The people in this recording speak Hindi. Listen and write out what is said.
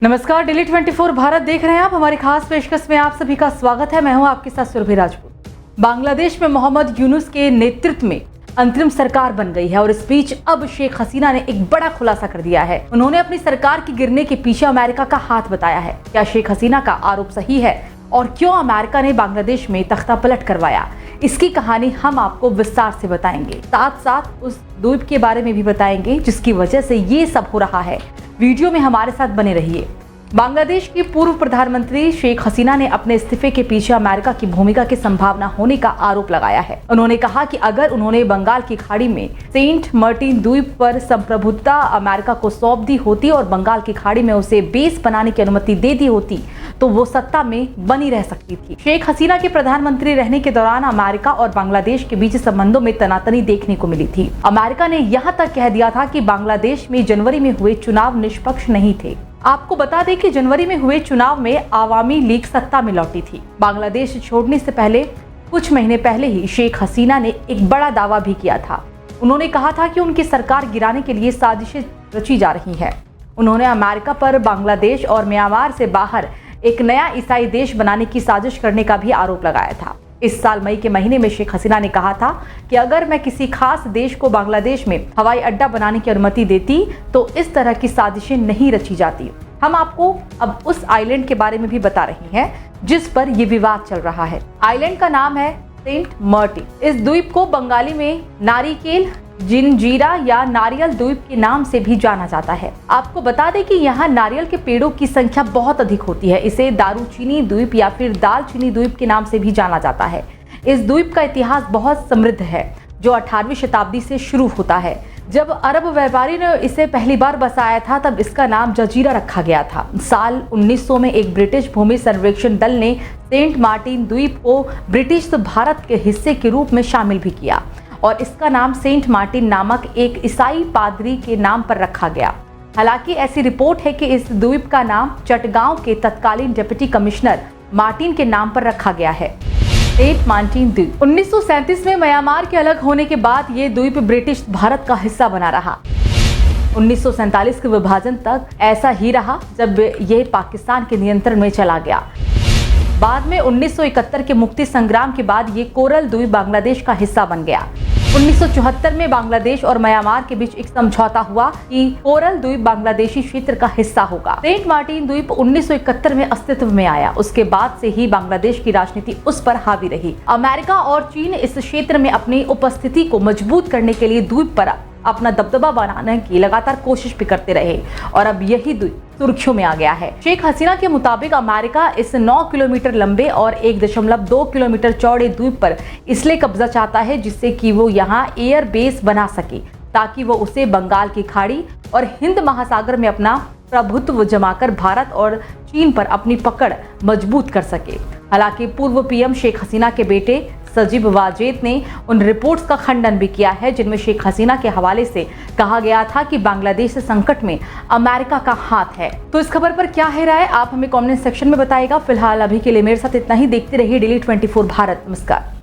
नमस्कार, दिल्ली 24 भारत देख रहे हैं आप। हमारी खास पेशकश में आप सभी का स्वागत है। मैं हूं आपके साथ सुरभि राजपूत। बांग्लादेश में मोहम्मद यूनुस के नेतृत्व में अंतरिम सरकार बन गई है और इस बीच अब शेख हसीना ने एक बड़ा खुलासा कर दिया है। उन्होंने अपनी सरकार के गिरने के पीछे अमेरिका का हाथ बताया है। क्या शेख हसीना का आरोप सही है और क्यों अमेरिका ने बांग्लादेश में तख्ता पलट करवाया, इसकी कहानी हम आपको विस्तार से बताएंगे। साथ साथ उस द्वीप के बारे में भी बताएंगे जिसकी वजह से ये सब हो रहा है। वीडियो में हमारे साथ बने रहिए। बांग्लादेश की पूर्व प्रधानमंत्री शेख हसीना ने अपने इस्तीफे के पीछे अमेरिका की भूमिका की संभावना होने का आरोप लगाया है। उन्होंने कहा कि अगर उन्होंने बंगाल की खाड़ी में सेंट मार्टिन द्वीप पर संप्रभुता अमेरिका को सौंप दी होती और बंगाल की खाड़ी में उसे बेस बनाने की अनुमति दे दी होती तो वो सत्ता में बनी रह सकती थी। शेख हसीना के प्रधानमंत्री रहने के दौरान अमेरिका और बांग्लादेश के बीच संबंधों में तनातनी देखने को मिली थी। अमेरिका ने यहाँ तक कह दिया था कि बांग्लादेश में जनवरी में हुए चुनाव निष्पक्ष नहीं थे। आपको बता दें कि जनवरी में हुए चुनाव में आवामी लीग सत्ता में लौटी थी। बांग्लादेश छोड़ने से पहले कुछ महीने पहले ही शेख हसीना ने एक बड़ा दावा भी किया था। उन्होंने कहा था कि उनकी सरकार गिराने के लिए साजिशें रची जा रही हैं। उन्होंने अमेरिका पर बांग्लादेश और म्यांमार से बाहर एक नया ईसाई देश बनाने की साजिश करने का भी आरोप लगाया था। इस साल मई के महीने में शेख हसीना ने कहा था कि अगर मैं किसी खास देश को बांग्लादेश में हवाई अड्डा बनाने की अनुमति देती तो इस तरह की साजिशें नहीं रची जाती। हम आपको अब उस आइलैंड के बारे में भी बता रहे हैं जिस पर यह विवाद चल रहा है। आइलैंड का नाम है सेंट मार्टिन। इस द्वीप को बंगाली में नारिकेल जिंजीरा या नारियल द्वीप के नाम से भी जाना जाता है। आपको बता दें कि यहाँ नारियल के पेड़ों की संख्या बहुत अधिक होती है। इसे दारूचीनी द्वीप या फिर दालचीनी द्वीप के नाम से भी जाना जाता है। इस द्वीप का इतिहास बहुत समृद्ध है जो 18वीं शताब्दी से शुरू होता है। जब अरब व्यापारी ने इसे पहली बार बसाया था तब इसका नाम जजीरा रखा गया था। साल 1900 में एक ब्रिटिश भूमि सर्वेक्षण दल ने सेंट मार्टिन द्वीप को ब्रिटिश भारत के हिस्से के रूप में शामिल भी किया और इसका नाम सेंट मार्टिन नामक एक ईसाई पादरी के नाम पर रखा गया। हालांकि ऐसी रिपोर्ट है कि इस द्वीप का नाम चटगांव के तत्कालीन डिप्टी कमिश्नर मार्टिन के नाम पर रखा गया है। सेंट मार्टिन द्वीप 1937 में म्यांमार के अलग होने के बाद ये द्वीप ब्रिटिश भारत का हिस्सा बना रहा। 1947 के विभाजन तक ऐसा ही रहा जब यह पाकिस्तान के नियंत्रण में चला गया। बाद में 1971 के मुक्ति संग्राम के बाद ये कोरल द्वीप बांग्लादेश का हिस्सा बन गया। 1974 में बांग्लादेश और म्यांमार के बीच एक समझौता हुआ कि कोरल द्वीप बांग्लादेशी क्षेत्र का हिस्सा होगा। सेंट मार्टिन द्वीप 1971 में अस्तित्व में आया। उसके बाद से ही बांग्लादेश की राजनीति उस पर हावी रही। अमेरिका और चीन इस क्षेत्र में अपनी उपस्थिति को मजबूत करने के लिए द्वीप पर अपना दबदबा बनाने की लगातार कोशिश भी करते रहे और अब यही द्वीप सुर्खियों में आ गया है। शेख हसीना के मुताबिक अमेरिका इस 9 किलोमीटर लंबे और 1.2 किलोमीटर चौड़े द्वीप पर इसलिए कब्जा चाहता है जिससे कि वो यहाँ एयर बेस बना सके ताकि वो उसे बंगाल की खाड़ी और हिंद महासागर में अपना प्रभुत्व जमाकर भारत और चीन पर अपनी पकड़ मजबूत कर सके। हालांकि पूर्व पीएम शेख हसीना के बेटे सजीब वाजेद ने उन रिपोर्ट्स का खंडन भी किया है जिनमें शेख हसीना के हवाले से कहा गया था कि बांग्लादेश संकट में अमेरिका का हाथ है। तो इस खबर पर क्या है राय, आप हमें कमेंट सेक्शन में बताइएगा। फिलहाल अभी के लिए मेरे साथ इतना ही। देखते रहिए दिल्ली 24 भारत। नमस्कार।